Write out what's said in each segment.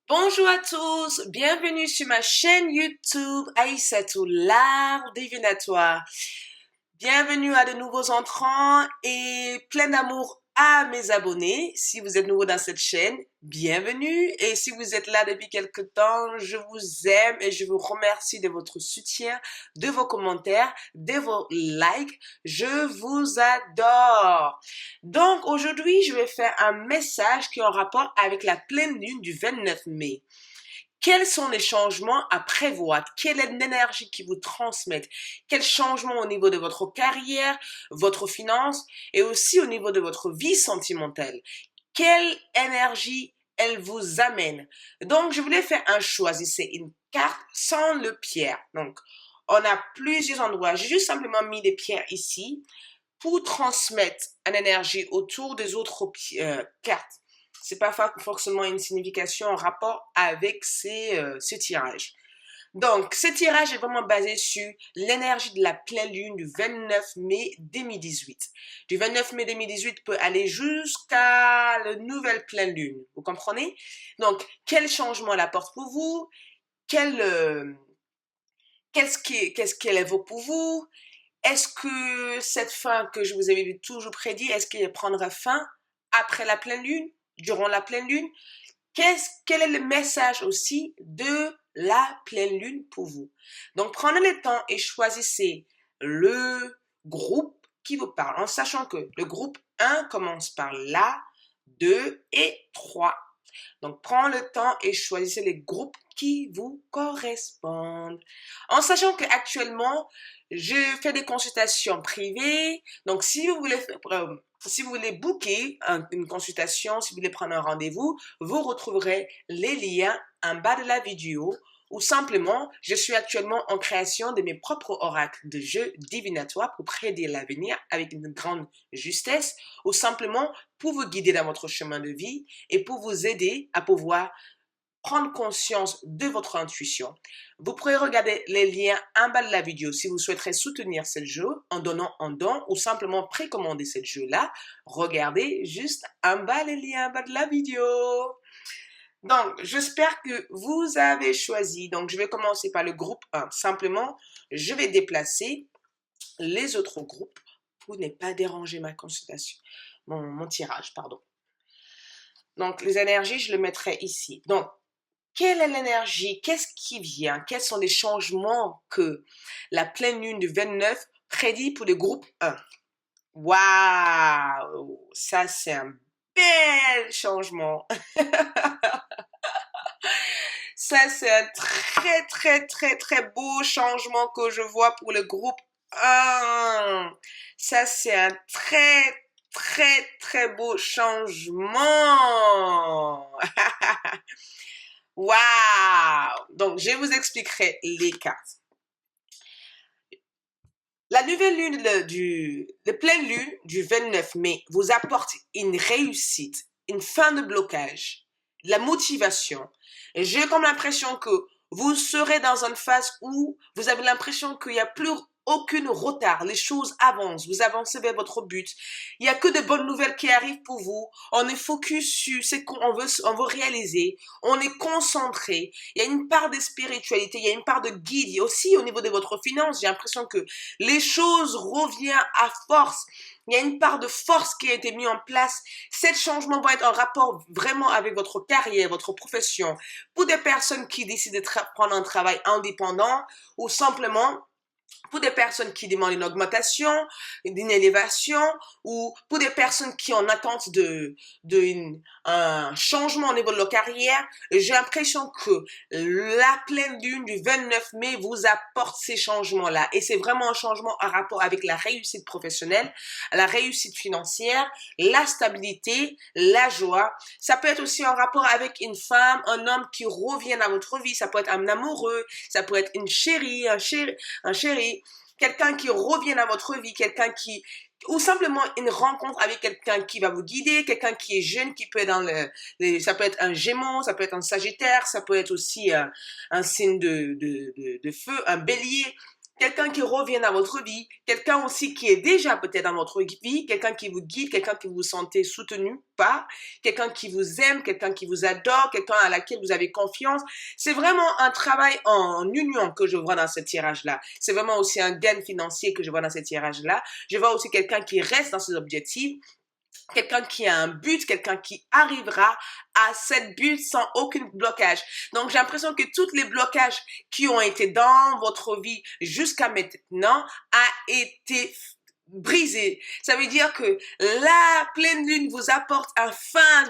Bonjour à tous, bienvenue sur ma chaîne YouTube Aïssatou, l'art divinatoire. Bienvenue à de nouveaux entrants et plein d'amour à mes abonnés. Si vous êtes nouveau dans cette chaîne, bienvenue. Et si vous êtes là depuis quelque temps, je vous aime et je vous remercie de votre soutien, de vos commentaires, de vos likes. Je vous adore. Donc aujourd'hui, je vais faire un message qui est en rapport avec la pleine lune du 29 mai. Quels sont les changements à prévoir? Quelle est l'énergie qui vous transmettent? Quels changements au niveau de votre carrière, votre finance et aussi au niveau de votre vie sentimentale? Quelle énergie elle vous amène? Donc, je voulais faire un choix. C'est une carte sans le pierre. Donc, on a plusieurs endroits. J'ai juste simplement mis des pierres ici pour transmettre une énergie autour des autres cartes. C'est pas forcément une signification en rapport avec ce tirage. Donc, ce tirage est vraiment basé sur l'énergie de la pleine lune du 29 mai 2018. Du 29 mai 2018 peut aller jusqu'à la nouvelle pleine lune. Vous comprenez? Donc, quel changement elle apporte pour vous? Qu'est-ce qu'elle évoque pour vous? Est-ce que cette fin que je vous avais toujours prédit, est-ce qu'elle prendra fin après la pleine lune, durant la pleine lune? Quel est le message aussi de la pleine lune pour vous? Donc, prenez le temps et choisissez le groupe qui vous parle, en sachant que le groupe 1 commence par la, 2 et 3. Donc, prenez le temps et choisissez les groupes qui vous correspondent. En sachant qu'actuellement, je fais des consultations privées. Donc, si vous voulez booker une consultation, si vous voulez prendre un rendez-vous, vous retrouverez les liens en bas de la vidéo ou simplement, je suis actuellement en création de mes propres oracles de jeux divinatoires pour prédire l'avenir avec une grande justesse ou simplement pour vous guider dans votre chemin de vie et pour vous aider à pouvoir prendre conscience de votre intuition. Vous pourrez regarder les liens en bas de la vidéo si vous souhaiterez soutenir ce jeu en donnant un don ou simplement précommander ce jeu-là. Regardez juste en bas les liens en bas de la vidéo. Donc, j'espère que vous avez choisi. Donc, je vais commencer par le groupe 1. Simplement, je vais déplacer les autres groupes pour ne pas déranger ma consultation, mon tirage, pardon. Donc, les énergies, je le mettrai ici. Donc, quelle est l'énergie? Qu'est-ce qui vient? Quels sont les changements que la pleine lune du 29 prédit pour le groupe 1? Waouh! Ça, c'est un bel changement. Ça, c'est un très beau changement que je vois pour le groupe 1. Ça, c'est un très beau changement. Waouh! Donc, je vous expliquerai les cartes. La nouvelle lune de pleine lune du 29 mai vous apporte une réussite, une fin de blocage, la motivation. J'ai comme l'impression que vous serez dans une phase où vous avez l'impression qu'il n'y a plus aucun retard. Les choses avancent. Vous avancez vers votre but. Il n'y a que de bonnes nouvelles qui arrivent pour vous. On est focus sur ce qu'on veut réaliser. On est concentré. Il y a une part de spiritualité. Il y a une part de guide. Il y a aussi au niveau de votre finance. J'ai l'impression que les choses reviennent à force. Il y a une part de force qui a été mise en place. Ces changements vont être en rapport vraiment avec votre carrière, votre profession. Pour des personnes qui décident de prendre un travail indépendant ou simplement pour des personnes qui demandent une augmentation, une élévation, ou pour des personnes qui ont en attente un changement au niveau de leur carrière, j'ai l'impression que la pleine lune du 29 mai vous apporte ces changements-là. Et c'est vraiment un changement en rapport avec la réussite professionnelle, la réussite financière, la stabilité, la joie. Ça peut être aussi en rapport avec une femme, un homme qui revient à votre vie. Ça peut être un amoureux, ça peut être une chérie, un chéri, quelqu'un qui revient à votre vie, ou simplement une rencontre avec quelqu'un qui va vous guider, quelqu'un qui est jeune, qui peut être ça peut être un Gémeaux, ça peut être un Sagittaire, ça peut être aussi un signe de feu, un Bélier. quelqu'un qui revient dans votre vie, quelqu'un aussi qui est déjà peut-être dans votre vie, quelqu'un qui vous guide, quelqu'un qui vous sentez soutenu par, quelqu'un qui vous aime, quelqu'un qui vous adore, quelqu'un à laquelle vous avez confiance. C'est vraiment un travail en union que je vois dans ce tirage-là. C'est vraiment aussi un gain financier que je vois dans ce tirage-là. Je vois aussi quelqu'un qui reste dans ses objectifs, quelqu'un qui a un but, quelqu'un qui arrivera à cette but sans aucun blocage. Donc, j'ai l'impression que tous les blocages qui ont été dans votre vie jusqu'à maintenant a été brisé. Ça veut dire que la pleine lune vous apporte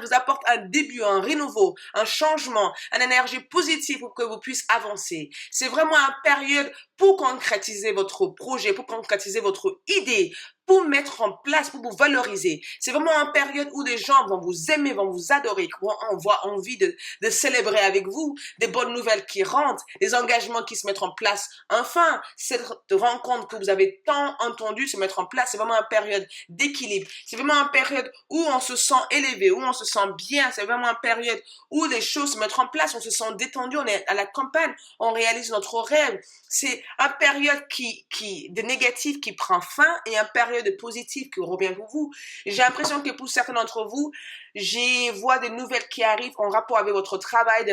vous apporte un début, un renouveau, un changement, une énergie positive pour que vous puissiez avancer. C'est vraiment une période pour concrétiser votre projet, pour concrétiser votre idée, pour mettre en place, pour vous valoriser. C'est vraiment une période où les gens vont vous aimer, vont vous adorer, vont avoir envie de célébrer avec vous, des bonnes nouvelles qui rentrent, des engagements qui se mettent en place. Enfin, cette rencontre que vous avez tant entendue se mettre en place, c'est vraiment une période d'équilibre. C'est vraiment une période où on se sent élevé, où on se sent bien. C'est vraiment une période où les choses se mettent en place, on se sent détendu, on est à la campagne, on réalise notre rêve. C'est une période de négatif qui prend fin et une période de positif qui revient pour vous. J'ai l'impression que pour certains d'entre vous, je vois des nouvelles qui arrivent en rapport avec votre travail,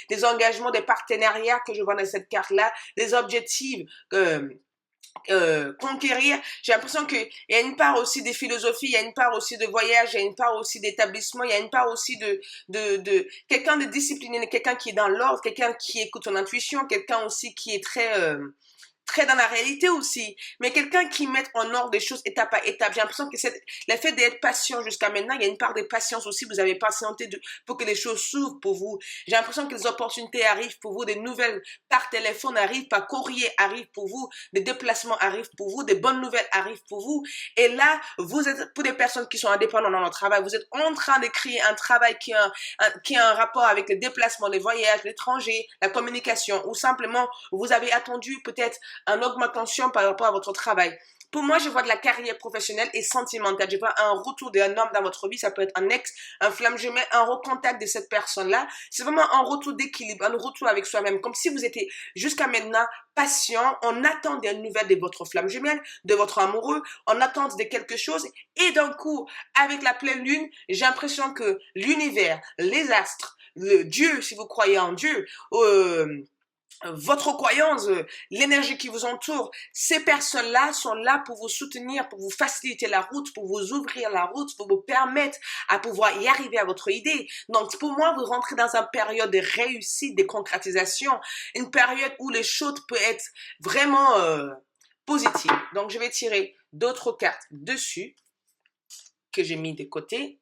des engagements, des partenariats que je vois dans cette carte-là, des objectifs conquérir. J'ai l'impression qu'il y a une part aussi des philosophies, il y a une part aussi de voyage, il y a une part aussi d'établissement, il y a une part aussi de quelqu'un de discipliné, quelqu'un qui est dans l'ordre, quelqu'un qui écoute son intuition, quelqu'un aussi qui est très dans la réalité aussi, mais quelqu'un qui met en ordre des choses étape à étape. J'ai l'impression que le fait d'être patient jusqu'à maintenant, il y a une part de patience aussi. Vous avez patienté pour que les choses s'ouvrent pour vous. J'ai l'impression que les opportunités arrivent pour vous, des nouvelles par téléphone arrivent, par courrier arrivent pour vous, des déplacements arrivent pour vous, des bonnes nouvelles arrivent pour vous. Et là, vous êtes, pour des personnes qui sont indépendantes dans leur travail, vous êtes en train de créer un travail qui a un rapport avec les déplacements, les voyages, l'étranger, la communication, ou simplement vous avez attendu peut-être une augmentation par rapport à votre travail. Pour moi, je vois de la carrière professionnelle et sentimentale. Je vois un retour d'un homme dans votre vie. Ça peut être un ex, un flamme jumelle, un recontact de cette personne-là. C'est vraiment un retour d'équilibre, un retour avec soi-même. Comme si vous étiez jusqu'à maintenant patient, en attente des nouvelles de votre flamme jumelle, de votre amoureux, en attente de quelque chose. Et d'un coup, avec la pleine lune, j'ai l'impression que l'univers, les astres, le Dieu, si vous croyez en Dieu, votre croyance, l'énergie qui vous entoure, ces personnes-là sont là pour vous soutenir, pour vous faciliter la route, pour vous ouvrir la route, pour vous permettre à pouvoir y arriver à votre idée. Donc, pour moi, vous rentrez dans une période de réussite, de concrétisation, une période où les choses peuvent être vraiment positives. Donc, je vais tirer d'autres cartes dessus que j'ai mis de côté.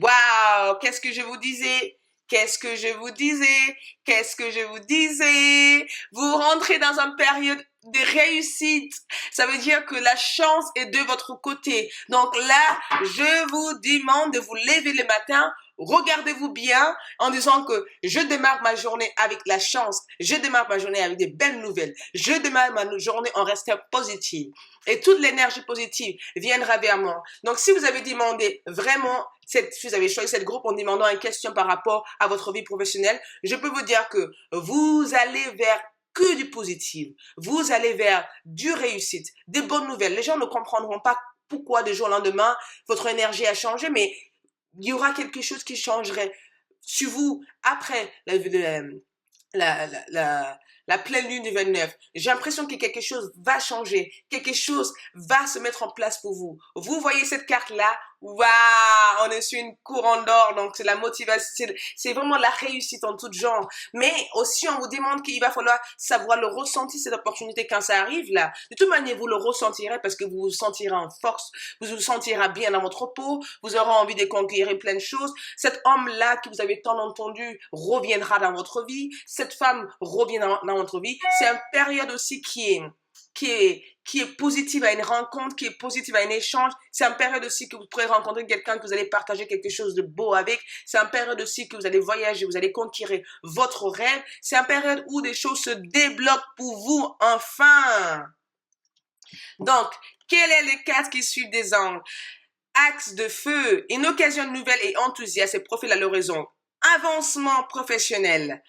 Waouh! Qu'est-ce que je vous disais? Qu'est-ce que je vous disais? Qu'est-ce que je vous disais? Vous rentrez dans une période de réussite. Ça veut dire que la chance est de votre côté. Donc là, je vous demande de vous lever le matin. Regardez-vous bien en disant que je démarre ma journée avec la chance. Je démarre ma journée avec des belles nouvelles. Je démarre ma journée en restant positive. Et toute l'énergie positive viendra vers moi. Donc, si vous avez demandé vraiment, si vous avez choisi cette groupe en demandant une question par rapport à votre vie professionnelle, je peux vous dire que vous allez vers que du positif. Vous allez vers du réussite, des bonnes nouvelles. Les gens ne comprendront pas pourquoi du jour au lendemain, votre énergie a changé, mais il y aura quelque chose qui changerait sur vous après la pleine lune du 29. J'ai l'impression que quelque chose va changer, quelque chose va se mettre en place pour vous. Vous voyez cette carte-là? Waouh, on est sur une couronne d'or, donc c'est la motivation, c'est vraiment la réussite en tout genre. Mais aussi, on vous demande qu'il va falloir savoir le ressentir, cette opportunité quand ça arrive là. De toute manière, vous le ressentirez parce que vous vous sentirez en force, vous vous sentirez bien dans votre peau, vous aurez envie de conquérir plein de choses. Cet homme-là que vous avez tant entendu reviendra dans votre vie. Cette femme revient dans votre vie. C'est une période aussi qui est positive à une rencontre, qui est positive à un échange. C'est une période aussi que vous pourrez rencontrer quelqu'un que vous allez partager quelque chose de beau avec. C'est une période aussi que vous allez voyager, vous allez conquérir votre rêve. C'est une période où des choses se débloquent pour vous, enfin. Donc, quel est le cadre qui suit des angles? Axe de feu, une occasion nouvelle et enthousiaste et profile à l'horizon. Avancement professionnel.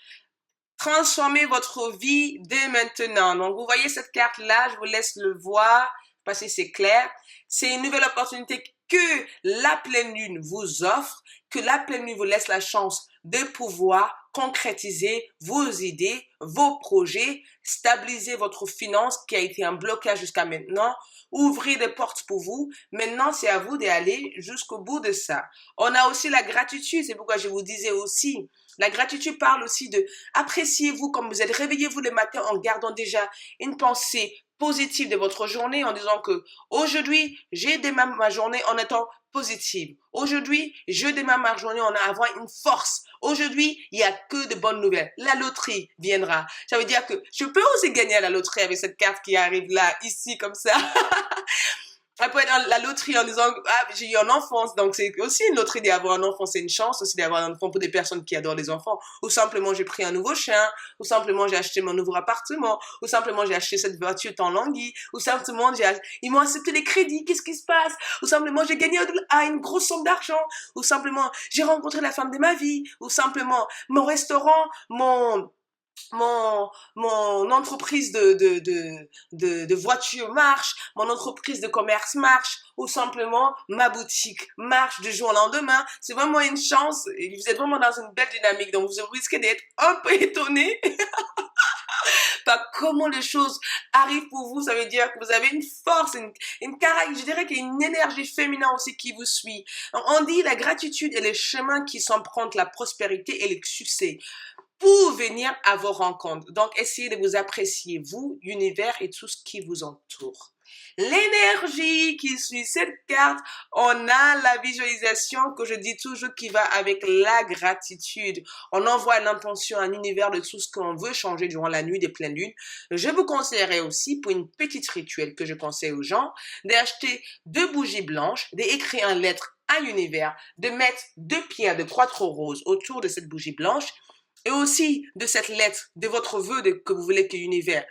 Transformez votre vie dès maintenant. Donc, vous voyez cette carte-là, je vous laisse le voir, parce que c'est clair. C'est une nouvelle opportunité que la pleine lune vous offre, que la pleine lune vous laisse la chance de pouvoir concrétiser vos idées, vos projets, stabiliser votre finance qui a été un blocage jusqu'à maintenant, ouvrir des portes pour vous. Maintenant, c'est à vous d'aller jusqu'au bout de ça. On a aussi la gratitude, c'est pourquoi je vous disais aussi, la gratitude parle aussi de appréciez-vous comme vous êtes, réveillez-vous le matin en gardant déjà une pensée positive de votre journée en disant que aujourd'hui, j'ai démarré ma journée en étant positive. Aujourd'hui, je démarre ma journée en avoir une force. Aujourd'hui, il n'y a que de bonnes nouvelles. La loterie viendra. Ça veut dire que je peux aussi gagner à la loterie avec cette carte qui arrive là, ici, comme ça. Ça peut être la loterie en disant ah j'ai eu un enfant, donc c'est aussi une loterie d'avoir un enfant, c'est une chance aussi d'avoir un enfant pour des personnes qui adorent les enfants, ou simplement j'ai pris un nouveau chien, ou simplement j'ai acheté mon nouveau appartement, ou simplement j'ai acheté cette voiture tant languie, ou simplement ils m'ont accepté les crédits, qu'est-ce qui se passe, ou simplement j'ai gagné une grosse somme d'argent, ou simplement j'ai rencontré la femme de ma vie, ou simplement mon restaurant, mon entreprise de voiture marche, mon entreprise de commerce marche, ou simplement ma boutique marche du jour au lendemain. C'est vraiment une chance et vous êtes vraiment dans une belle dynamique. Donc, vous risquez d'être un peu étonné par comment les choses arrivent pour vous. Ça veut dire que vous avez une force, je dirais qu'il y a une énergie féminin aussi qui vous suit. Donc, on dit la gratitude et les chemins qui s'empruntent la prospérité et le succès pour venir à vos rencontres. Donc, essayez de vous apprécier, vous, l'univers et tout ce qui vous entoure. L'énergie qui suit cette carte, on a la visualisation que je dis toujours qui va avec la gratitude. On envoie l'intention à l'univers de tout ce qu'on veut changer durant la nuit des pleines lunes. Je vous conseillerais aussi, pour une petite rituel que je conseille aux gens, d'acheter 2 bougies blanches, d'écrire une lettre à l'univers, de mettre 2 pierres de 3 trous roses autour de cette bougie blanche, et aussi de cette lettre, de votre vœu que vous voulez que l'univers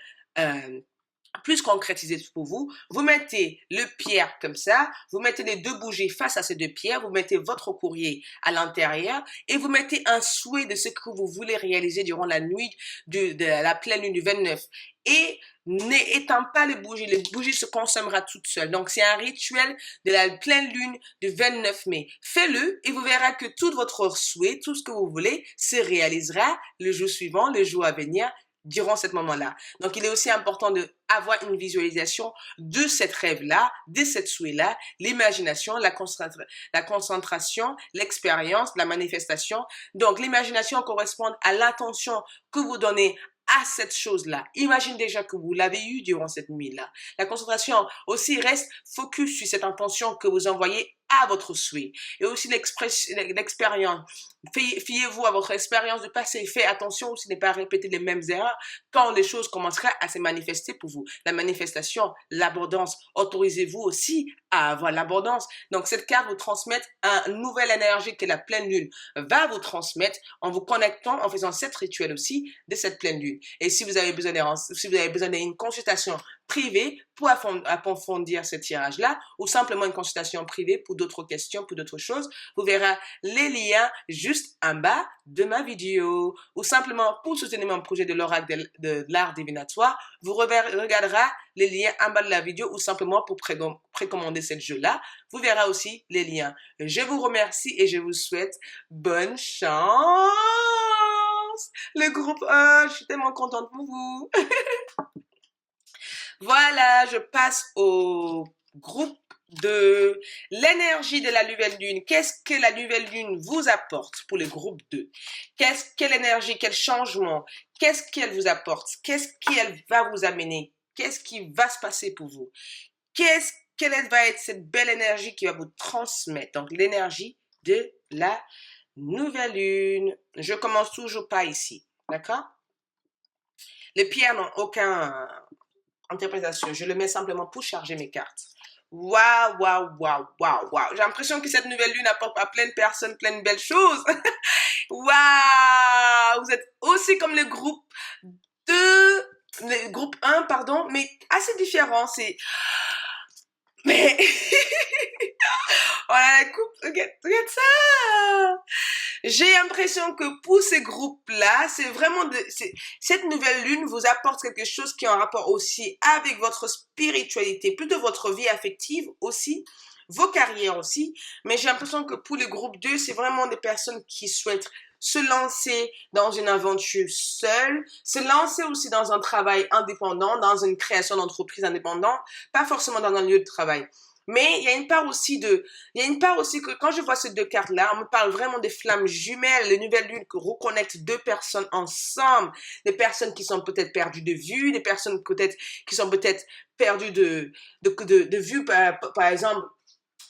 plus concrétisé pour vous, vous mettez le pierre comme ça, vous mettez les 2 bougies face à ces 2 pierres, vous mettez votre courrier à l'intérieur et vous mettez un souhait de ce que vous voulez réaliser durant la nuit de la pleine lune du 29. Et n'éteins pas les bougies se consommera toutes seules. Donc, c'est un rituel de la pleine lune du 29 mai. Faites-le et vous verrez que tout votre souhait, tout ce que vous voulez, se réalisera le jour suivant, le jour à venir, durant ce moment-là. Donc, il est aussi important d'avoir une visualisation de cette rêve-là, de cette souhait-là, l'imagination, la concentration, l'expérience, la manifestation. Donc, l'imagination correspond à l'intention que vous donnez à cette chose-là. Imagine déjà que vous l'avez eu durant cette nuit-là. La concentration aussi reste focus sur cette intention que vous envoyez à votre souhait. Et aussi l'expérience. Fiez-vous à votre expérience du passé. Faites attention aussi de ne pas répéter les mêmes erreurs quand les choses commenceront à se manifester pour vous. La manifestation, l'abondance. Autorisez-vous aussi à avoir l'abondance. Donc, cette carte vous transmet une nouvelle énergie que la pleine lune va vous transmettre en vous connectant, en faisant cette rituel aussi de cette pleine lune. Et si vous avez besoin d'une consultation privée pour approfondir ce tirage-là, ou simplement une consultation privée pour d'autres questions, pour d'autres choses, vous verrez les liens juste en bas de ma vidéo. Ou simplement pour soutenir mon projet de l'oracle de l'art divinatoire, vous regarderez les liens en bas de la vidéo ou simplement pour précommander ce jeu-là. Vous verrez aussi les liens. Je vous remercie et je vous souhaite bonne chance. Le groupe 1, je suis tellement contente pour vous. Voilà, je passe au groupe de l'énergie de la nouvelle lune. Qu'est-ce que la nouvelle lune vous apporte pour le groupe 2? Quelle énergie, quel changement? Qu'est-ce qu'elle vous apporte? Qu'est-ce qu'elle va vous amener? Qu'est-ce qui va se passer pour vous? Quelle va être cette belle énergie qui va vous transmettre? Donc, l'énergie de la nouvelle lune. Je commence toujours par ici. D'accord? Les pierres n'ont aucune interprétation. Je le mets simplement pour charger mes cartes. Waouh, waouh, waouh, waouh, waouh. J'ai l'impression que cette nouvelle lune apporte à plein de personnes plein de belles choses. Waouh! Vous êtes aussi comme le groupe 1, pardon, mais assez différent. Mais, oh la coupe, regarde ça! J'ai l'impression que pour ces groupes-là, c'est vraiment cette nouvelle lune vous apporte quelque chose qui est en rapport aussi avec votre spiritualité, plutôt votre vie affective aussi, vos carrières aussi. Mais j'ai l'impression que pour le groupe 2, c'est vraiment des personnes qui souhaitent se lancer dans une aventure seule, se lancer aussi dans un travail indépendant, dans une création d'entreprise indépendante, pas forcément dans un lieu de travail. Mais il y a une part aussi que quand je vois ces deux cartes-là, on me parle vraiment des flammes jumelles, les nouvelles lunes qui reconnectent deux personnes ensemble, des personnes qui sont peut-être perdues de vue, des personnes peut-être qui sont peut-être perdues de vue, par exemple,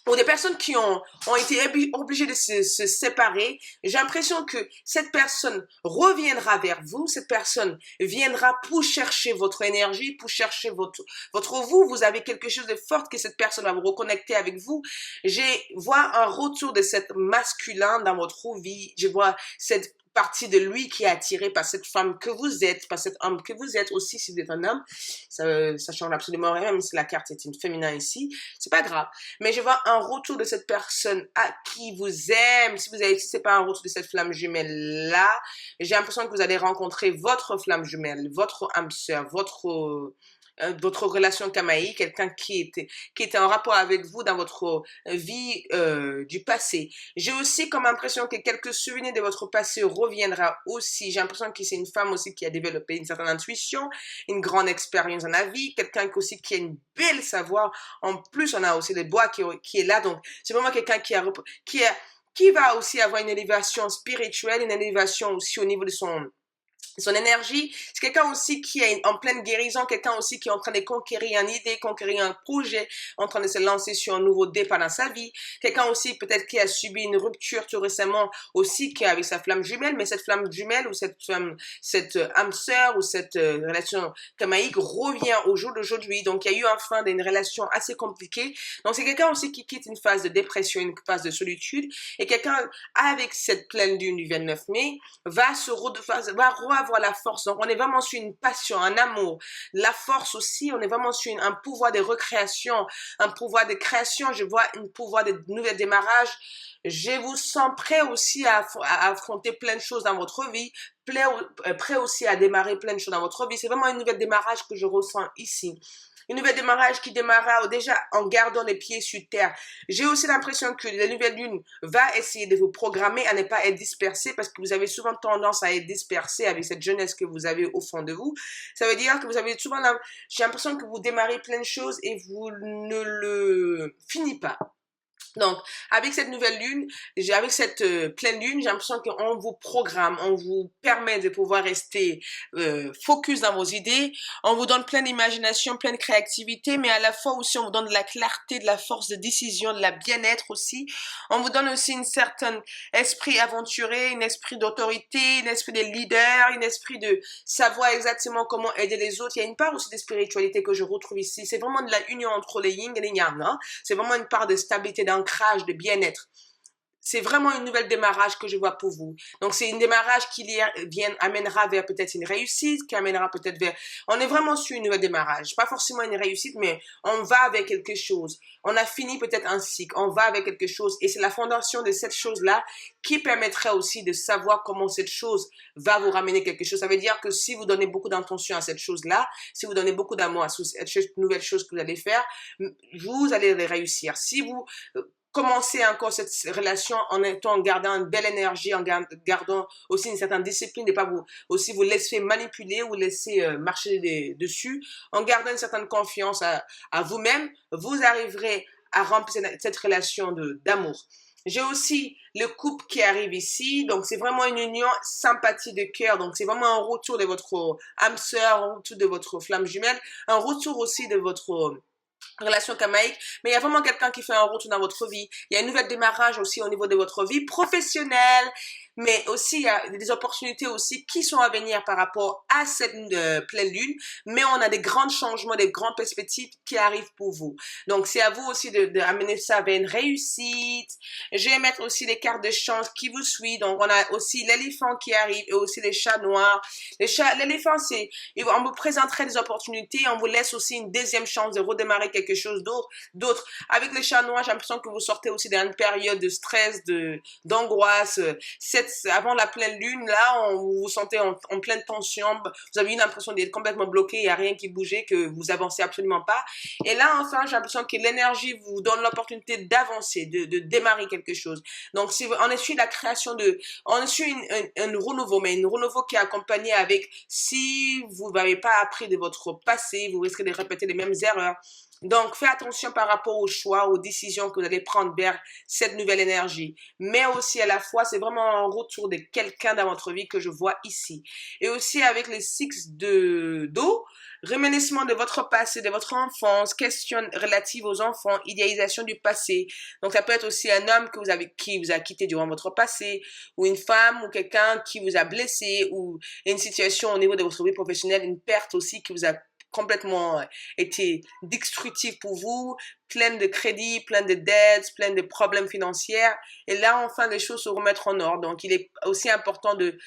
ou des personnes qui ont été obligées de se séparer. J'ai l'impression que cette personne reviendra vers vous, cette personne viendra pour chercher votre énergie, pour chercher votre vous. Vous avez quelque chose de fort que cette personne va vous reconnecter avec vous. Je vois un retour de cette masculin dans votre vie. Je vois cette partie de lui qui est attirée par cette femme que vous êtes, par cet homme que vous êtes aussi si vous êtes un homme. Ça change absolument rien, même si la carte est une féminin ici. C'est pas grave. Mais je vois un retour de cette personne à qui vous aime. Si c'est pas un retour de cette flamme jumelle là, j'ai l'impression que vous allez rencontrer votre flamme jumelle, votre âme sœur, votre relation kamaï, quelqu'un qui était en rapport avec vous dans votre vie du passé. J'ai aussi comme impression que quelques souvenirs de votre passé reviendra aussi. J'ai l'impression que c'est une femme aussi qui a développé une certaine intuition, une grande expérience dans la vie, quelqu'un aussi qui a une belle savoir. En plus, on a aussi le bois qui est là. Donc, c'est vraiment quelqu'un qui va aussi avoir une élévation spirituelle, une élévation aussi au niveau de son énergie. C'est quelqu'un aussi qui est en pleine guérison, quelqu'un aussi qui est en train de conquérir une idée, conquérir un projet, en train de se lancer sur un nouveau départ dans sa vie. Quelqu'un aussi peut-être qui a subi une rupture tout récemment aussi, qui est avec sa flamme jumelle, mais cette flamme jumelle ou cette âme sœur ou cette relation kamaïque revient au jour d'aujourd'hui. Donc il y a eu un fin d'une relation assez compliquée. Donc c'est quelqu'un aussi qui quitte une phase de dépression, une phase de solitude, et quelqu'un avec cette pleine lune du 29 mai va avoir la force. Donc, on est vraiment sur une passion, un amour. La force aussi, on est vraiment sur un pouvoir de recréation, un pouvoir de création. Je vois un pouvoir de nouvel démarrage. Je vous sens prêt aussi à affronter plein de choses dans votre vie, prêt aussi à démarrer plein de choses dans votre vie. C'est vraiment un nouvel démarrage que je ressens ici. Une nouvelle démarrage qui démarra déjà en gardant les pieds sur terre. J'ai aussi l'impression que la nouvelle lune va essayer de vous programmer à ne pas être dispersé parce que vous avez souvent tendance à être dispersé avec cette jeunesse que vous avez au fond de vous. Ça veut dire que vous avez souvent, j'ai l'impression que vous démarrez plein de choses et vous ne le finissez pas. Donc, avec cette nouvelle lune, avec cette pleine lune, j'ai l'impression qu'on vous programme, on vous permet de pouvoir rester focus dans vos idées, on vous donne plein d'imagination, plein de créativité, mais à la fois aussi on vous donne de la clarté, de la force de décision, de la bien-être aussi. On vous donne aussi une certaine esprit aventuré, un esprit d'autorité, un esprit de leader, un esprit de savoir exactement comment aider les autres. Il y a une part aussi de spiritualité que je retrouve ici. C'est vraiment de la union entre les yin et les yang, hein? C'est vraiment une part de stabilité, d'ancrage, de bien-être. C'est vraiment une nouvelle démarrage que je vois pour vous. Donc, c'est une démarrage qui amènera vers peut-être une réussite, qui amènera peut-être vers... On est vraiment sur une nouvelle démarrage. Pas forcément une réussite, mais on va avec quelque chose. On a fini peut-être un cycle. On va avec quelque chose. Et c'est la fondation de cette chose-là qui permettrait aussi de savoir comment cette chose va vous ramener quelque chose. Ça veut dire que si vous donnez beaucoup d'intention à cette chose-là, si vous donnez beaucoup d'amour à cette nouvelle chose que vous allez faire, vous allez les réussir. Si vous commencer encore cette relation en gardant une belle énergie, en gardant aussi une certaine discipline, de pas vous laisser manipuler ou laisser marcher dessus, en gardant une certaine confiance à vous-même, vous arriverez à remplir cette relation d'amour. J'ai aussi le couple qui arrive ici, donc c'est vraiment une union sympathie de cœur, donc c'est vraiment un retour de votre âme sœur, un retour de votre flamme jumelle, un retour aussi de votre relation kamaïque, mais il y a vraiment quelqu'un qui fait un retour dans votre vie. Il y a un nouvel démarrage aussi au niveau de votre vie professionnelle, mais aussi il y a des opportunités aussi qui sont à venir par rapport à cette pleine lune, mais on a des grands changements, des grandes perspectives qui arrivent pour vous. Donc c'est à vous aussi d'amener ça vers une réussite. Je vais mettre aussi les cartes de chance qui vous suivent. Donc on a aussi l'éléphant qui arrive et aussi les chats noirs. L'éléphant, on vous présenterait des opportunités, on vous laisse aussi une deuxième chance de redémarrer quelque chose d'autre. Avec les chats noirs, j'ai l'impression que vous sortez aussi d'une période de stress, d'angoisse. Cette peut-être avant la pleine lune, là, vous vous sentez en pleine tension, vous avez eu l'impression d'être complètement bloqué, il n'y a rien qui bougeait, que vous avancez absolument pas. Et là, enfin, j'ai l'impression que l'énergie vous donne l'opportunité d'avancer, de démarrer quelque chose. Donc, si on est sur la création on est sur un renouveau, mais un renouveau qui est accompagné avec, si vous n'avez pas appris de votre passé, vous risquez de répéter les mêmes erreurs. Donc, faites attention par rapport aux choix, aux décisions que vous allez prendre vers cette nouvelle énergie. Mais aussi, à la fois, c'est vraiment un retour de quelqu'un dans votre vie que je vois ici. Et aussi, avec les six d'eau, réminiscement de votre passé, de votre enfance, questions relatives aux enfants, idéalisation du passé. Donc, ça peut être aussi un homme qui vous a quitté durant votre passé, ou une femme, ou quelqu'un qui vous a blessé, ou une situation au niveau de votre vie professionnelle, une perte aussi qui vous a complètement été destructive pour vous, plein de crédits, plein de dettes, plein de problèmes financiers. Et là, enfin, les choses se remettent en ordre. Donc, il est aussi important de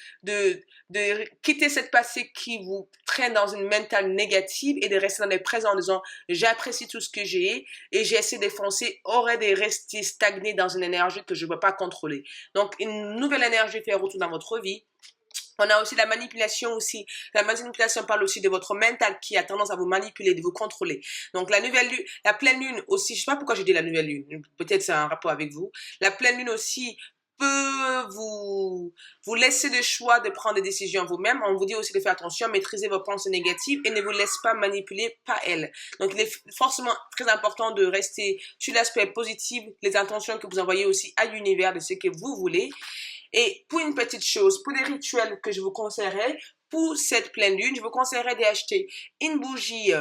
quitter cette passé qui vous traîne dans une mentale négative et de rester dans le présent en disant, j'apprécie tout ce que j'ai et j'ai essayé de foncer, aurait de rester stagné dans une énergie que je ne peux pas contrôler. Donc, une nouvelle énergie fait retour dans votre vie. On a aussi la manipulation aussi. La manipulation parle aussi de votre mental qui a tendance à vous manipuler, de vous contrôler. Donc la nouvelle lune, la pleine lune aussi, je sais pas pourquoi j'ai dit la nouvelle lune, peut-être c'est un rapport avec vous. La pleine lune aussi peut vous laisser le choix de prendre des décisions vous-même. On vous dit aussi de faire attention, maîtriser vos pensées négatives et ne vous laisse pas manipuler par elles. Donc il est forcément très important de rester sur l'aspect positif, les intentions que vous envoyez aussi à l'univers de ce que vous voulez. Et pour une petite chose, pour les rituels que je vous conseillerais, pour cette pleine lune, je vous conseillerais d'acheter une bougie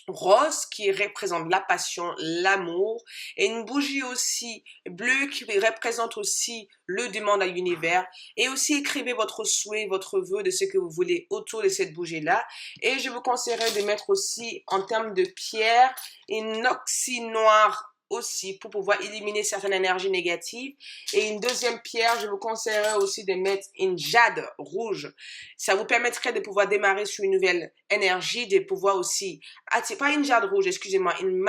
rose qui représente la passion, l'amour, et une bougie aussi bleue qui représente aussi le demande à l'univers. Et aussi écrivez votre souhait, votre vœu de ce que vous voulez autour de cette bougie-là. Et je vous conseillerais de mettre aussi en termes de pierre une oxy noire aussi pour pouvoir éliminer certaines énergies négatives. Et une deuxième pierre, je vous conseillerais aussi de mettre une jade rouge. Ça vous permettrait de pouvoir démarrer sur une nouvelle énergie, de pouvoir aussi, c'est pas une jade rouge, excusez-moi, une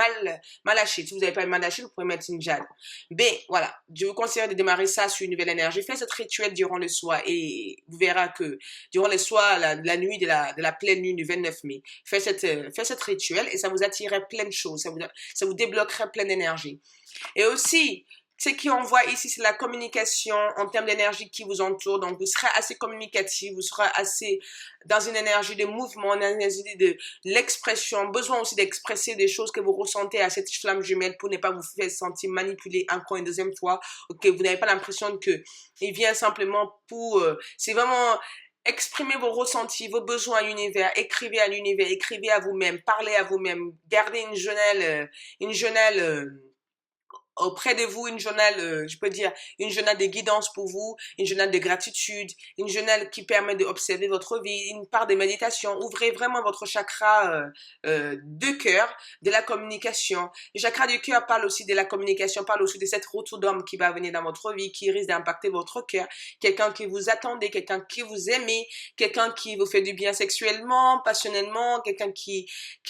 malachite. Si vous n'avez pas une malachite, vous pouvez mettre une jade. Mais voilà, je vous conseillerais de démarrer ça sur une nouvelle énergie. Faites ce rituel durant le soir et vous verrez que durant le soir, la nuit de la pleine lune du 29 mai, faites cette rituel et ça vous attirerait plein de choses. Ça vous débloquerait plein d'énergie. Et aussi, ce qu'on voit ici, c'est la communication en termes d'énergie qui vous entoure. Donc, vous serez assez communicatif, vous serez assez dans une énergie de mouvement, une énergie de l'expression, besoin aussi d'expresser des choses que vous ressentez à cette flamme jumelle pour ne pas vous faire sentir manipulé encore une deuxième fois, ou que vous n'avez pas l'impression que il vient simplement pour... c'est vraiment... Exprimez vos ressentis, vos besoins à l'univers, écrivez à l'univers, écrivez à vous-même, parlez à vous-même, gardez une journal auprès de vous, une journal, je peux dire, une journal de guidance pour vous, une journal de gratitude, une journal qui permet d'observer votre vie, une part de méditation. Ouvrez vraiment votre chakra de cœur, de la communication. Le chakra du cœur parle aussi de la communication, parle aussi de cette retour d'homme qui va venir dans votre vie, qui risque d'impacter votre cœur. Quelqu'un qui vous attendait, quelqu'un qui vous aimait, quelqu'un qui vous fait du bien sexuellement, passionnellement, quelqu'un qui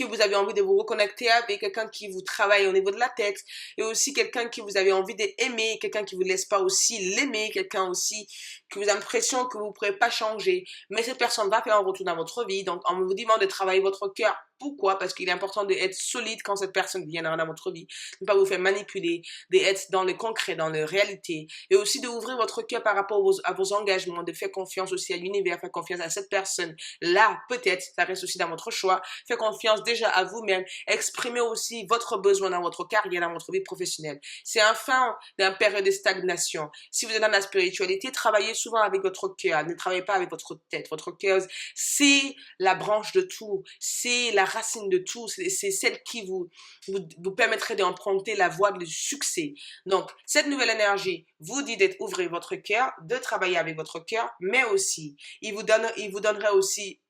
vous avez envie de vous reconnecter avec, quelqu'un qui vous travaille au niveau de la tête, et aussi quelqu'un qui vous avez envie d'aimer, quelqu'un qui vous laisse pas aussi l'aimer, quelqu'un aussi que vous avez l'impression que vous ne pourrez pas changer. Mais cette personne va faire un retour dans votre vie. Donc, on vous demande de travailler votre cœur. Pourquoi? Parce qu'il est important d'être solide quand cette personne viendra dans votre vie. De ne pas vous faire manipuler, d'être dans le concret, dans la réalité. Et aussi d'ouvrir votre cœur par rapport à vos engagements, de faire confiance aussi à l'univers, faire confiance à cette personne. Là, peut-être, ça reste aussi dans votre choix. Faire confiance déjà à vous-même. Exprimer aussi votre besoin dans votre carrière, dans votre vie professionnelle. C'est enfin d'une période de stagnation. Si vous êtes dans la spiritualité, travaillez souvent avec votre cœur. Ne travaillez pas avec votre tête. Votre cœur, c'est la branche de tout. C'est la racine de tout. C'est celle qui vous permettrait d'emprunter la voie du succès. Donc, cette nouvelle énergie vous dit d'ouvrir votre cœur, de travailler avec votre cœur, mais aussi, il vous donnerait aussi,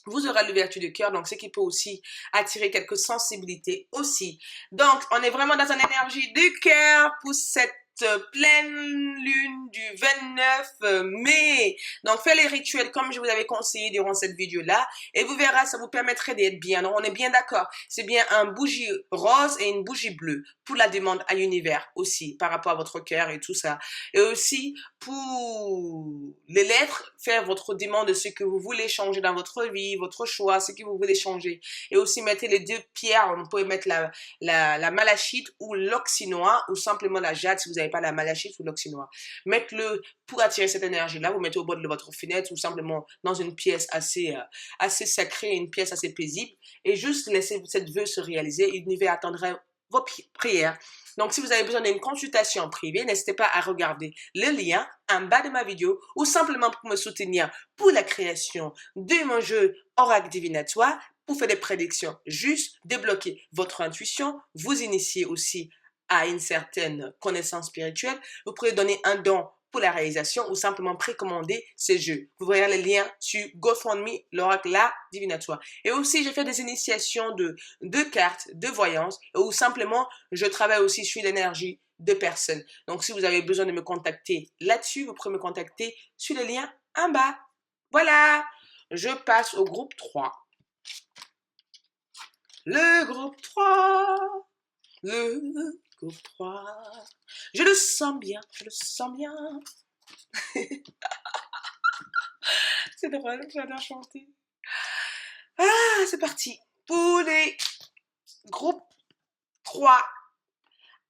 vous aurez l'ouverture du cœur, donc ce qui peut aussi attirer quelques sensibilités aussi. Donc, on est vraiment dans une énergie du cœur pour cette pleine lune du 29 mai. Donc, faites les rituels comme je vous avais conseillé durant cette vidéo-là et vous verrez, ça vous permettrait d'être bien. Donc, on est bien d'accord. C'est bien un bougie rose et une bougie bleue pour la demande à l'univers aussi par rapport à votre cœur et tout ça. Et aussi pour les lettres, faire votre demande de ce que vous voulez changer dans votre vie, votre choix, ce que vous voulez changer. Et aussi, mettez les deux pierres. On peut mettre la malachite ou l'oxynois ou simplement la jade si vous n'avez pas la malachite ou l'oxynois. Mettez-le pour attirer cette énergie-là. Vous mettez au bord de votre fenêtre ou simplement dans une pièce assez sacrée, une pièce assez paisible et juste laissez cette vœu se réaliser. L'univers attendra vos prières. Donc, si vous avez besoin d'une consultation privée, n'hésitez pas à regarder le lien en bas de ma vidéo ou simplement pour me soutenir pour la création de mon jeu Oracle Divinatoire pour faire des prédictions justes, débloquer votre intuition, vous initier aussi à une certaine connaissance spirituelle. Vous pouvez donner un don pour la réalisation ou simplement précommander ces jeux. Vous verrez les liens sur GoFundMe, l'Oracle Divinatoire. Et aussi, je fais des initiations de cartes, de voyance, ou simplement, je travaille aussi sur l'énergie de personnes. Donc, si vous avez besoin de me contacter là-dessus, vous pouvez me contacter sur le lien en bas. Voilà, je passe au groupe 3. Le groupe 3. Le groupe 3. Je le sens bien, je le sens bien. C'est drôle, j'adore chanter. Ah, c'est parti. Pour les groupes 3.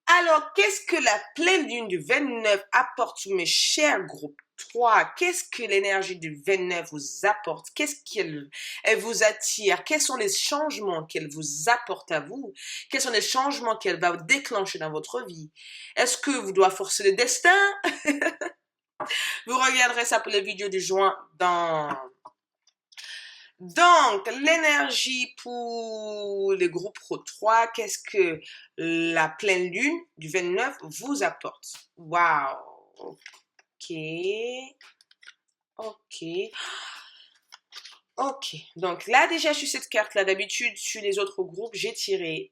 Alors, qu'est-ce que la pleine lune du 29 apporte sur mes chers groupes 3? Qu'est-ce que l'énergie du 29 vous apporte? Qu'est-ce qu'elle vous attire? Quels sont les changements qu'elle vous apporte à vous? Quels sont les changements qu'elle va déclencher dans votre vie? Est-ce que vous devez forcer le destin? Vous regarderez ça pour les vidéos du juin dans... Donc, l'énergie pour les groupes 3, qu'est-ce que la pleine lune du 29 vous apporte? Waouh! Ok. Ok. Ok. Donc là, déjà, sur cette carte-là, d'habitude, sur les autres groupes, j'ai tiré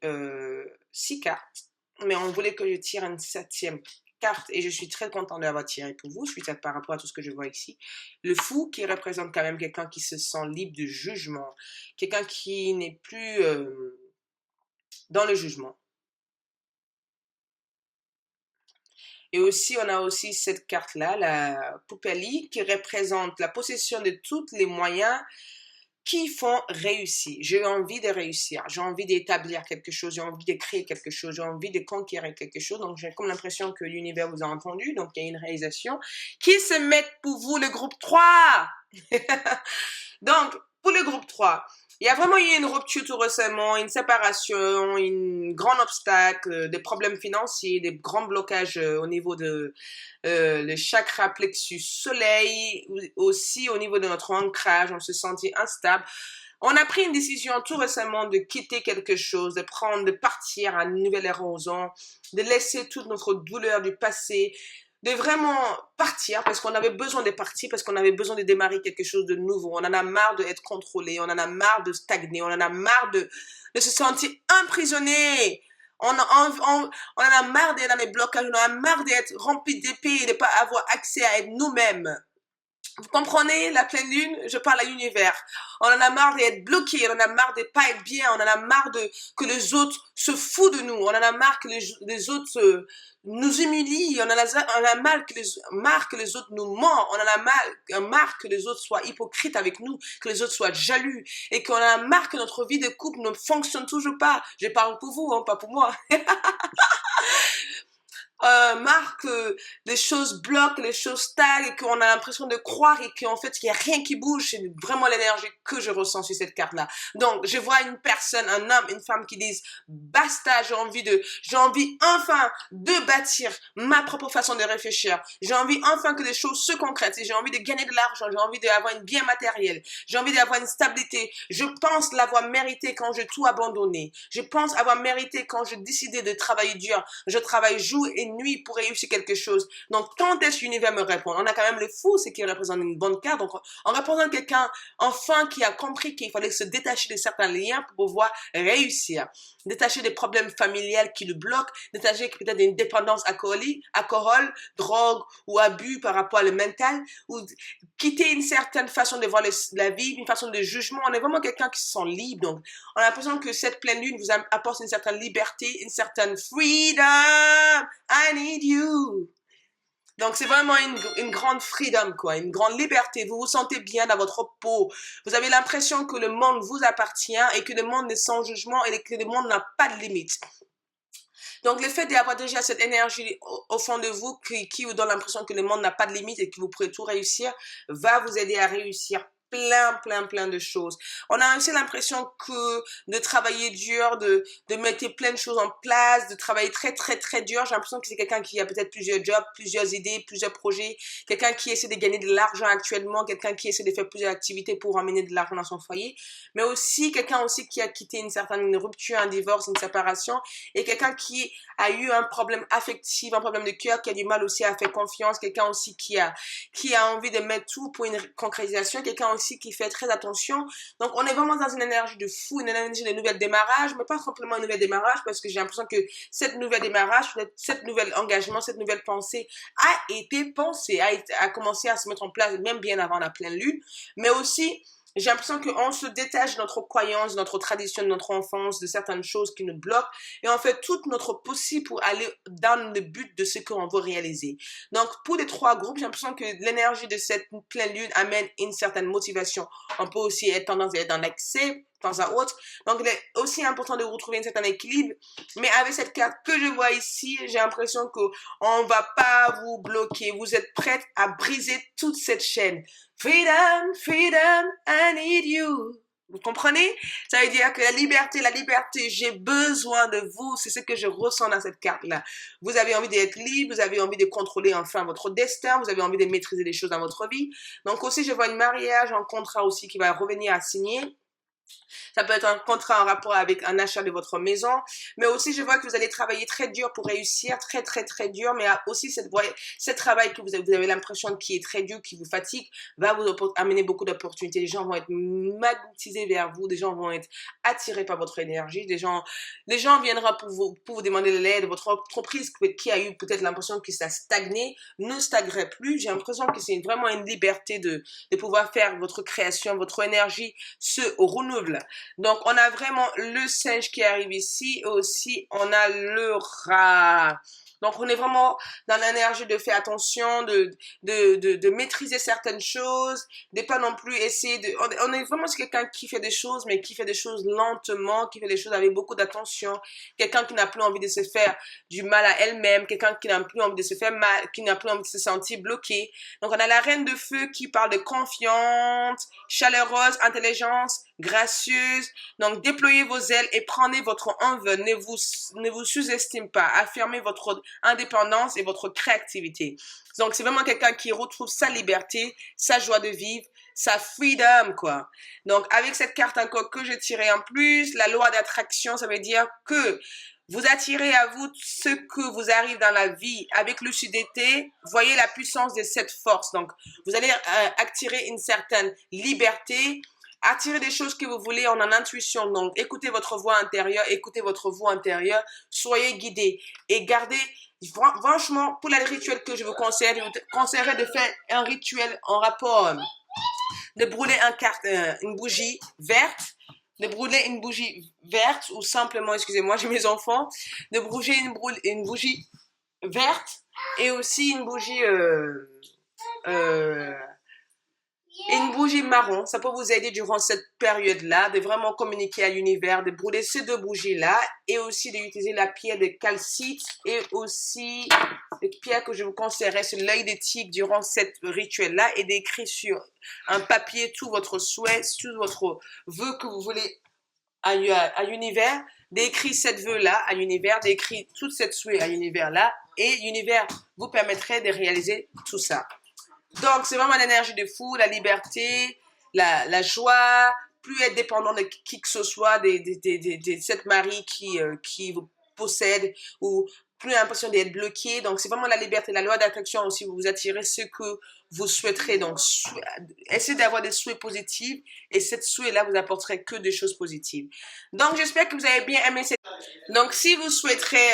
6 cartes. Mais on voulait que je tire une 7e carte et je suis très contente d'avoir tiré pour vous suite par rapport à tout ce que je vois ici. Le fou qui représente quand même quelqu'un qui se sent libre de jugement, quelqu'un qui n'est plus dans le jugement. Et aussi, on a aussi cette carte-là, la Poupélie, qui représente la possession de tous les moyens qui font réussir. J'ai envie de réussir, j'ai envie d'établir quelque chose, j'ai envie de créer quelque chose, j'ai envie de conquérir quelque chose. Donc, j'ai comme l'impression que l'univers vous a entendu. Donc, il y a une réalisation qui se met pour vous, le groupe 3. Donc, pour le groupe 3, il y a vraiment eu une rupture tout récemment, une séparation, un grand obstacle, des problèmes financiers, des grands blocages au niveau de le chakra plexus soleil, aussi au niveau de notre ancrage, on se sentit instable. On a pris une décision tout récemment de quitter quelque chose, de partir à une nouvelle horizon, de laisser toute notre douleur du passé, de vraiment partir parce qu'on avait besoin de partir, parce qu'on avait besoin de démarrer quelque chose de nouveau. On en a marre d'être contrôlé, on en a marre de stagner, on en a marre de se sentir emprisonné. On en a marre d'être dans les blocages, on en a marre d'être rempli d'épées et de ne pas avoir accès à être nous-mêmes. Vous comprenez, la pleine lune, je parle à l'univers. On en a marre d'être bloqué, on en a marre de pas être bien, on en a marre que les autres se foutent de nous, on en a marre que les autres nous humilient, on en a marre que les autres nous mentent, on en a marre que les autres soient hypocrites avec nous, que les autres soient jaloux, et qu'on en a marre que notre vie de couple ne fonctionne toujours pas. Je parle pour vous, hein, pas pour moi. Marre que les choses bloquent, les choses stagnent et qu'on a l'impression de croire et qu'en fait il n'y a rien qui bouge. C'est vraiment l'énergie que je ressens sur cette carte là. Donc je vois une personne, un homme, une femme qui disent basta, j'ai envie enfin de bâtir ma propre façon de réfléchir, j'ai envie enfin que les choses se concrétisent, j'ai envie de gagner de l'argent, j'ai envie d'avoir une bien matérielle, j'ai envie d'avoir une stabilité. Je pense l'avoir mérité quand j'ai tout abandonné, je pense avoir mérité quand j'ai décidé de travailler dur. Je travaille jour et une nuit pour réussir quelque chose. Donc, quand est-ce que l'univers me répond? On a quand même le fou, c'est qui représente une bonne carte. Donc, on représente quelqu'un, enfin, qui a compris qu'il fallait se détacher de certains liens pour pouvoir réussir. Détacher des problèmes familiales qui le bloquent, détacher peut-être d'une dépendance alcool, drogue ou abus par rapport à le mental, ou quitter une certaine façon de voir la vie, une façon de jugement. On est vraiment quelqu'un qui se sent libre. Donc, on a l'impression que cette pleine lune vous apporte une certaine liberté, une certaine freedom. I need you. Donc, c'est vraiment une grande freedom, quoi, une grande liberté. Vous vous sentez bien dans votre peau. Vous avez l'impression que le monde vous appartient et que le monde est sans jugement et que le monde n'a pas de limite. Donc, le fait d'avoir déjà cette énergie au fond de vous qui vous donne l'impression que le monde n'a pas de limite et que vous pourrez tout réussir, va vous aider à réussir plein de choses. On a aussi l'impression que de travailler dur, de mettre plein de choses en place, de travailler très dur. J'ai l'impression que c'est quelqu'un qui a peut-être plusieurs jobs, plusieurs idées, plusieurs projets, quelqu'un qui essaie de gagner de l'argent actuellement, quelqu'un qui essaie de faire plusieurs activités pour amener de l'argent dans son foyer, mais aussi quelqu'un aussi qui a quitté une rupture, un divorce, une séparation, et quelqu'un qui a eu un problème affectif, un problème de cœur, qui a du mal aussi à faire confiance, quelqu'un aussi qui a envie de mettre tout pour une concrétisation, quelqu'un aussi qui fait très attention. Donc, on est vraiment dans une énergie de fou, une énergie de nouvel démarrage, mais pas simplement un nouvel démarrage, parce que j'ai l'impression que cette nouvel démarrage, cette nouvel engagement, cette nouvelle pensée a été pensée, a commencé à se mettre en place même bien avant la pleine lune, mais aussi j'ai l'impression qu'on se détache de notre croyance, de notre tradition, de notre enfance, de certaines choses qui nous bloquent et on fait tout notre possible pour aller dans le but de ce qu'on veut réaliser. Donc, pour les trois groupes, j'ai l'impression que l'énergie de cette pleine lune amène une certaine motivation. On peut aussi être tendance à être dans l'excès, de temps à autre. Donc, il est aussi important de retrouver un certain équilibre. Mais avec cette carte que je vois ici, j'ai l'impression qu'on ne va pas vous bloquer. Vous êtes prête à briser toute cette chaîne. Freedom, freedom, I need you. Vous comprenez? Ça veut dire que la liberté, j'ai besoin de vous. C'est ce que je ressens dans cette carte-là. Vous avez envie d'être libre, vous avez envie de contrôler enfin votre destin, vous avez envie de maîtriser les choses dans votre vie. Donc aussi, je vois un mariage, un contrat aussi qui va revenir à signer. Ça peut être un contrat en rapport avec un achat de votre maison, mais aussi je vois que vous allez travailler très dur pour réussir, très dur, mais aussi ce travail que vous avez l'impression qui est très dur, qui vous fatigue, va vous amener beaucoup d'opportunités. Les gens vont être magnétisés vers vous, des gens vont être attirés par votre énergie, les gens viendront pour vous demander de l'aide. Votre entreprise qui a eu peut-être l'impression que ça stagnait, ne stagnerait plus. J'ai l'impression que c'est vraiment une liberté de pouvoir faire votre création, votre énergie se renouvelle. Donc, on a vraiment le singe qui arrive ici et aussi on a le rat. Donc, on est vraiment dans l'énergie de faire attention, de maîtriser certaines choses, de pas non plus essayer de... On est vraiment quelqu'un qui fait des choses, mais qui fait des choses lentement, qui fait des choses avec beaucoup d'attention. Quelqu'un qui n'a plus envie de se faire du mal à elle-même, quelqu'un qui n'a plus envie de se faire mal, qui n'a plus envie de se sentir bloqué. Donc, on a la reine de feu qui parle de confiance, chaleureuse, intelligence, gracieuse. Donc, déployez vos ailes et prenez votre envol. Ne vous sous-estimez pas. Affirmez votre indépendance et votre créativité. Donc, c'est vraiment quelqu'un qui retrouve sa liberté, sa joie de vivre, sa freedom, quoi. Donc, avec cette carte encore que j'ai tirée en plus, la loi d'attraction, ça veut dire que vous attirez à vous ce que vous arrive dans la vie avec lucidité. Voyez la puissance de cette force. Donc, vous allez attirer une certaine liberté, attirer des choses que vous voulez en intuition. Donc, écoutez votre voix intérieure, soyez guidés et gardez, franchement, pour les rituels que je vous conseille, je vous conseillerais de faire un rituel en rapport, de brûler une bougie verte, ou simplement, excusez-moi, j'ai mes enfants, de brûler une bougie verte et aussi une bougie marron. Ça peut vous aider durant cette période-là de vraiment communiquer à l'univers, de brûler ces deux bougies-là et aussi d'utiliser la pierre de calcite et aussi les pierres que je vous conseillerais sur l'œil des tigres durant cette rituel-là et d'écrire sur un papier tout votre souhait, tout votre vœu que vous voulez à l'univers, d'écrire cette vœu-là à l'univers, d'écrire toute cette souhait à l'univers-là et l'univers vous permettrait de réaliser tout ça. Donc, c'est vraiment l'énergie de fou, la liberté, la joie, plus être dépendant de qui que ce soit, de cette Marie qui vous possède, ou plus l'impression d'être bloqué. Donc, c'est vraiment la liberté, la loi d'attraction aussi. Vous attirez ce que vous souhaiterez. Donc, essayez d'avoir des souhaits positifs et cette souhait-là vous apporterait que des choses positives. Donc, j'espère que vous avez bien aimé cette... Donc, si vous souhaiterez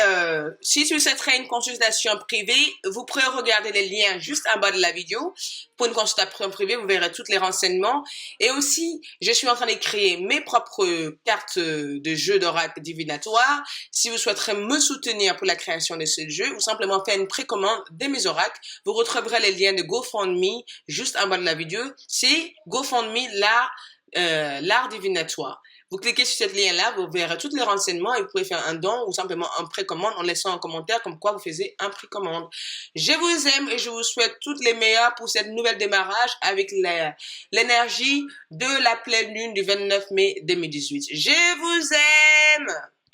une consultation privée, vous pourrez regarder les liens juste en bas de la vidéo. Pour une consultation privée, vous verrez tous les renseignements. Et aussi, je suis en train de créer mes propres cartes de jeu d'oracle divinatoire. Si vous souhaiterez me soutenir pour la création de ce jeu, ou simplement faire une précommande de mes oracles, vous retrouverez les liens de GoFundMe juste en bas de la vidéo. C'est GoFundMe, l'art divinatoire. Vous cliquez sur ce lien-là, vous verrez tous les renseignements et vous pouvez faire un don ou simplement un précommande en laissant un commentaire comme quoi vous faisiez un précommande. Je vous aime et je vous souhaite toutes les meilleures pour cette nouvelle démarrage avec l'énergie de la pleine lune du 29 mai 2018. Je vous aime!